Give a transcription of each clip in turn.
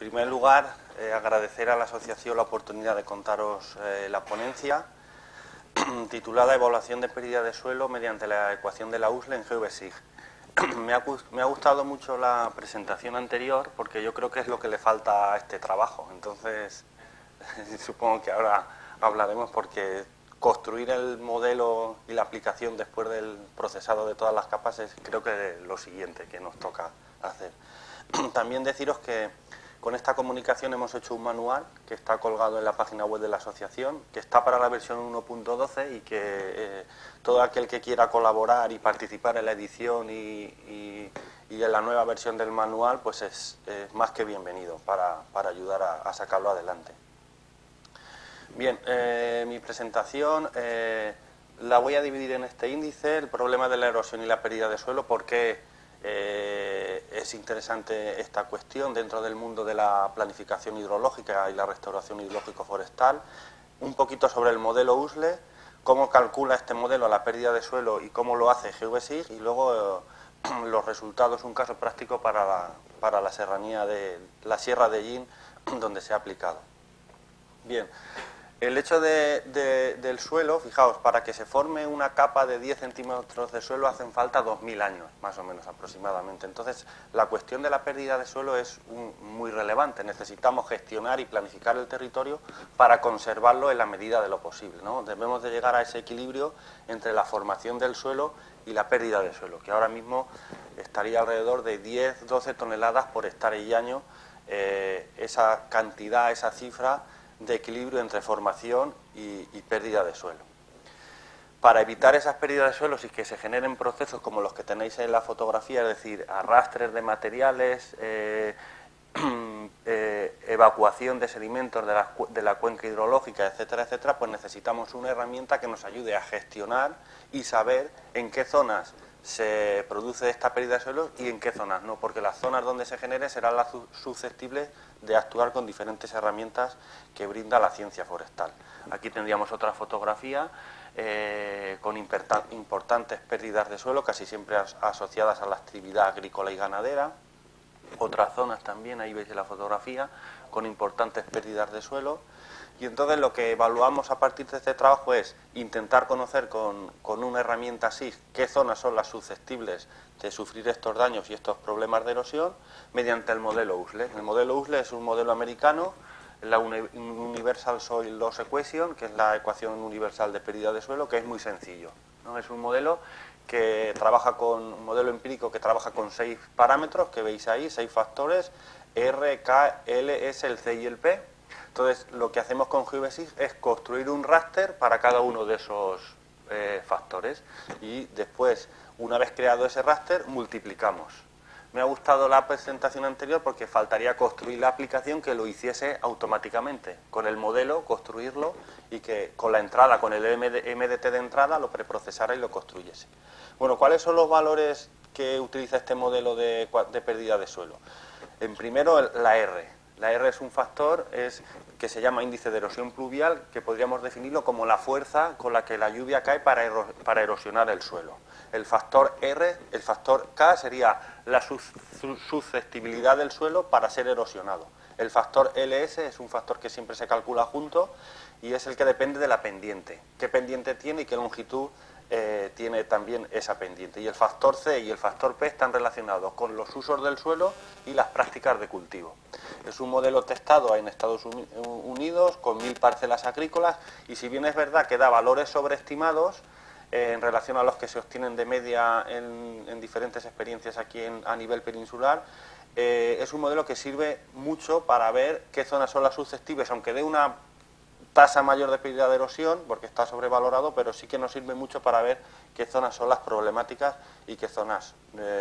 primer lugar, agradecer a la asociación la oportunidad de contaros la ponencia titulada Evaluación de pérdida de suelo mediante la ecuación de la USLE en GeoVSIG. Me ha gustado mucho la presentación anterior porque yo creo que es lo que le falta a este trabajo. Entonces, supongo que ahora hablaremos porque construir el modelo y la aplicación después del procesado de todas las capas es creo que lo siguiente que nos toca hacer. También deciros que con esta comunicación hemos hecho un manual que está colgado en la página web de la asociación, que está para la versión 1.12 y que todo aquel que quiera colaborar y participar en la edición y en la nueva versión del manual pues es más que bienvenido para ayudar a sacarlo adelante. Bien, mi presentación la voy a dividir en este índice, el problema de la erosión y la pérdida de suelo, porque es interesante esta cuestión dentro del mundo de la planificación hidrológica y la restauración hidrológico-forestal, un poquito sobre el modelo USLE, cómo calcula este modelo la pérdida de suelo y cómo lo hace GeoVSIG, y luego los resultados, un caso práctico para la serranía de la Sierra de Yin, donde se ha aplicado. Bien. El hecho del suelo, fijaos, para que se forme una capa de 10 centímetros de suelo hacen falta 2000 años, más o menos aproximadamente. Entonces, la cuestión de la pérdida de suelo es muy relevante. Necesitamos gestionar y planificar el territorio para conservarlo en la medida de lo posible, ¿no? Debemos de llegar a ese equilibrio entre la formación del suelo y la pérdida de suelo, que ahora mismo estaría alrededor de 10-12 toneladas por hectárea y año, esa cantidad, esa cifra de equilibrio entre formación y pérdida de suelo. Para evitar esas pérdidas de suelo y que se generen procesos como los que tenéis en la fotografía, es decir, arrastres de materiales, evacuación de sedimentos de la cuenca hidrológica, etcétera, etcétera, pues necesitamos una herramienta que nos ayude a gestionar y saber en qué zonas se produce esta pérdida de suelo y en qué zonas no, porque las zonas donde se genere serán las susceptibles de actuar con diferentes herramientas que brinda la ciencia forestal. Aquí tendríamos otra fotografía con importantes pérdidas de suelo, casi siempre asociadas a la actividad agrícola y ganadera. Otras zonas también, ahí veis en la fotografía, con importantes pérdidas de suelo. Y entonces lo que evaluamos a partir de este trabajo es intentar conocer con una herramienta así qué zonas son las susceptibles de sufrir estos daños y estos problemas de erosión mediante el modelo USLE. El modelo USLE es un modelo americano, la Universal Soil Loss Equation, que es la ecuación universal de pérdida de suelo, que es muy sencillo, ¿no? Es un modelo que trabaja un modelo empírico que trabaja con 6 parámetros que veis ahí, 6 factores, R, K, L, S, el C y el P. Entonces, lo que hacemos con GeoVSIG es construir un raster para cada uno de esos factores y después, una vez creado ese raster, multiplicamos. Me ha gustado la presentación anterior porque faltaría construir la aplicación que lo hiciese automáticamente, con el modelo, construirlo y que con la entrada, con el MDT de entrada, lo preprocesara y lo construyese. Bueno, ¿cuáles son los valores que utiliza este modelo de pérdida de suelo? En primero, la R. La R es un factor que se llama índice de erosión pluvial, que podríamos definirlo como la fuerza con la que la lluvia cae para erosionar el suelo. El factor R, el factor K sería la susceptibilidad del suelo para ser erosionado. El factor LS es un factor que siempre se calcula junto y es el que depende de la pendiente. ¿Qué pendiente tiene y qué longitud tiene también esa pendiente? Y el factor C y el factor P están relacionados con los usos del suelo y las prácticas de cultivo. Es un modelo testado en Estados Unidos con 1000 parcelas agrícolas y si bien es verdad que da valores sobreestimados en relación a los que se obtienen de media en diferentes experiencias aquí a nivel peninsular, es un modelo que sirve mucho para ver qué zonas son las susceptibles, aunque dé una tasa mayor de pérdida de erosión, porque está sobrevalorado, pero sí que nos sirve mucho para ver qué zonas son las problemáticas y qué zonas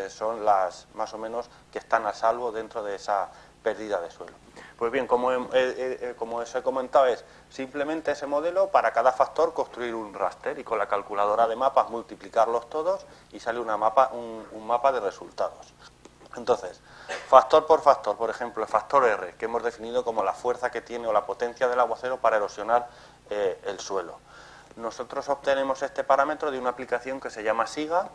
son las más o menos que están a salvo dentro de esa pérdida de suelo. Pues bien, como os he comentado, es simplemente ese modelo para cada factor construir un raster y con la calculadora de mapas multiplicarlos todos y sale un mapa de resultados. Entonces, factor por factor, por ejemplo, el factor R, que hemos definido como la fuerza que tiene o la potencia del aguacero para erosionar el suelo. Nosotros obtenemos este parámetro de una aplicación que se llama SIGA,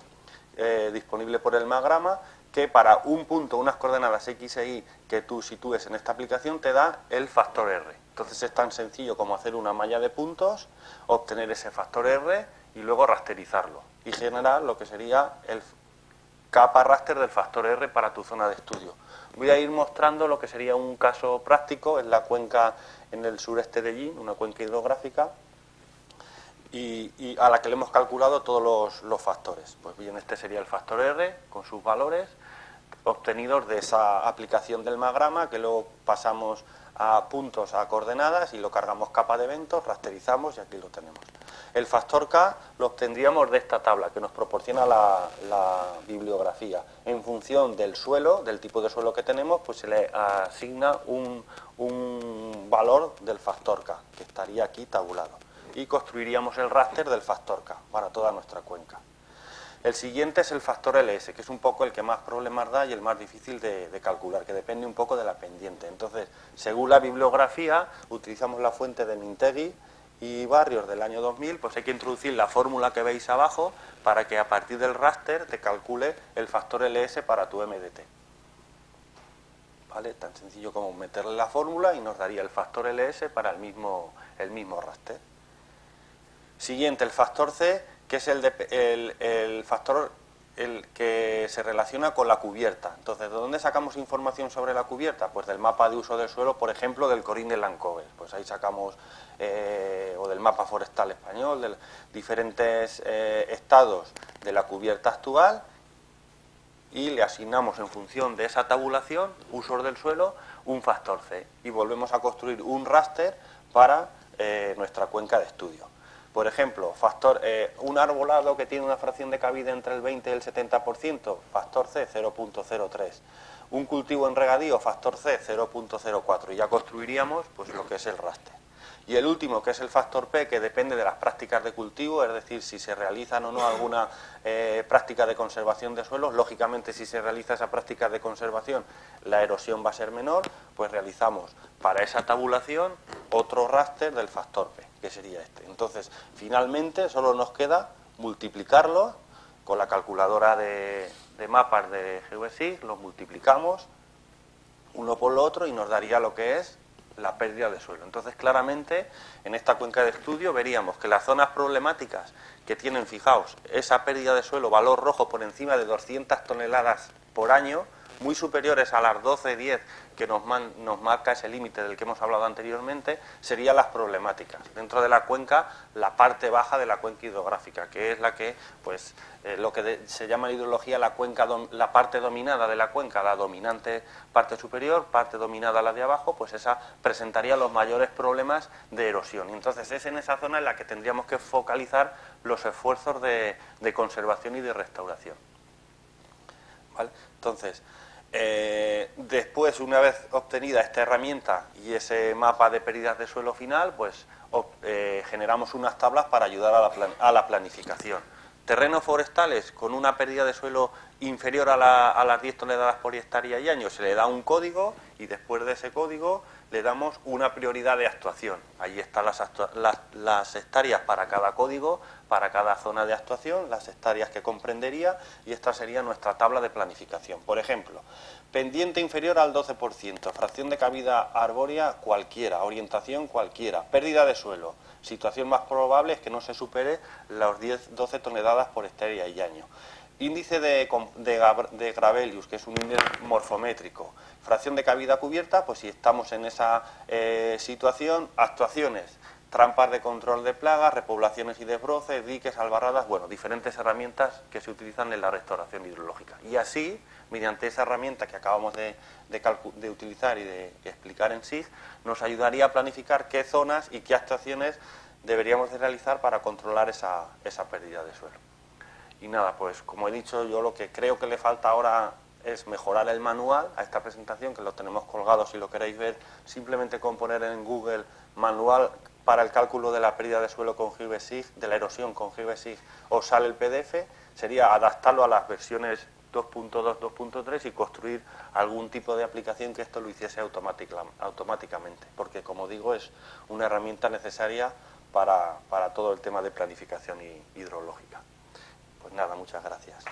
disponible por el Magrama, que para un punto, unas coordenadas X e Y que tú sitúes en esta aplicación, te da el factor R. Entonces es tan sencillo como hacer una malla de puntos, obtener ese factor R y luego rasterizarlo y generar lo que sería el capa raster del factor R para tu zona de estudio. Voy a ir mostrando lo que sería un caso práctico en la cuenca en el sureste de Yin, una cuenca hidrográfica, y a la que le hemos calculado todos los factores. Pues bien, este sería el factor R con sus valores obtenidos de esa aplicación del magrama, que luego pasamos a puntos, a coordenadas, y lo cargamos capa de eventos, rasterizamos y aquí lo tenemos. El factor K lo obtendríamos de esta tabla que nos proporciona la bibliografía. En función del suelo, del tipo de suelo que tenemos, pues se le asigna un valor del factor K, que estaría aquí tabulado. Y construiríamos el raster del factor K para toda nuestra cuenca. El siguiente es el factor LS, que es un poco el que más problemas da y el más difícil de calcular, que depende un poco de la pendiente. Entonces, según la bibliografía, utilizamos la fuente de Mintegui y Barrios del año 2000, pues hay que introducir la fórmula que veis abajo para que a partir del raster te calcule el factor LS para tu MDT. ¿Vale? Tan sencillo como meterle la fórmula y nos daría el factor LS para el mismo raster. Siguiente, el factor C, que es el factor que se relaciona con la cubierta. Entonces, ¿de dónde sacamos información sobre la cubierta? Pues del mapa de uso del suelo, por ejemplo, del Corín de Lancover. Pues ahí sacamos, o del mapa forestal español, de diferentes estados de la cubierta actual, y le asignamos en función de esa tabulación, usos del suelo, un factor C. Y volvemos a construir un raster para nuestra cuenca de estudio. Por ejemplo, un arbolado que tiene una fracción de cabida entre el 20 y el 70%, factor C 0.03. Un cultivo en regadío, factor C 0.04. Y ya construiríamos pues lo que es el raster. Y el último, que es el factor P, que depende de las prácticas de cultivo, es decir, si se realizan o no alguna práctica de conservación de suelos. Lógicamente, si se realiza esa práctica de conservación, la erosión va a ser menor, pues realizamos para esa tabulación otro raster del factor P, que sería este. Entonces, finalmente, solo nos queda multiplicarlo con la calculadora de mapas de GeoSig, lo multiplicamos uno por lo otro y nos daría lo que es la pérdida de suelo. Entonces, claramente, en esta cuenca de estudio veríamos que las zonas problemáticas que tienen, fijaos, esa pérdida de suelo, valor rojo por encima de 200 toneladas por año, muy superiores a las 12-10 que nos marca ese límite del que hemos hablado anteriormente, serían las problemáticas. Dentro de la cuenca, la parte baja de la cuenca hidrográfica, que es la que, pues, lo que se llama en hidrología la parte dominada de la cuenca, la dominante parte superior, parte dominada la de abajo, pues esa presentaría los mayores problemas de erosión. Y entonces es en esa zona en la que tendríamos que focalizar los esfuerzos de conservación y de restauración. ¿Vale? Entonces, después, una vez obtenida esta herramienta y ese mapa de pérdidas de suelo final, pues generamos unas tablas para ayudar a la planificación. Terrenos forestales con una pérdida de suelo inferior a las 10 toneladas por hectárea y año, se le da un código y después de ese código le damos una prioridad de actuación. Ahí están las hectáreas para cada código, para cada zona de actuación, las hectáreas que comprendería, y esta sería nuestra tabla de planificación. Por ejemplo, pendiente inferior al 12%, fracción de cabida arbórea cualquiera, orientación cualquiera, pérdida de suelo. Situación más probable es que no se supere las 10-12 toneladas por hectárea y año. Índice de Gravelius, que es un índice morfométrico. Fracción de cabida cubierta, pues si estamos en esa situación, actuaciones, trampas de control de plagas, repoblaciones y desbroces, diques, albarradas, bueno, diferentes herramientas que se utilizan en la restauración hidrológica. Y así, mediante esa herramienta que acabamos de utilizar y de explicar en SIG, nos ayudaría a planificar qué zonas y qué actuaciones deberíamos de realizar para controlar esa pérdida de suelo. Y nada, pues como he dicho, yo lo que creo que le falta ahora es mejorar el manual a esta presentación, que lo tenemos colgado si lo queréis ver, simplemente con poner en Google manual para el cálculo de la pérdida de suelo con GeoSig, de la erosión con GeoSig, os sale el PDF, sería adaptarlo a las versiones 2.2, 2.3 y construir algún tipo de aplicación que esto lo hiciese automáticamente, porque como digo, es una herramienta necesaria para todo el tema de planificación hidrológica. Pues nada, muchas gracias.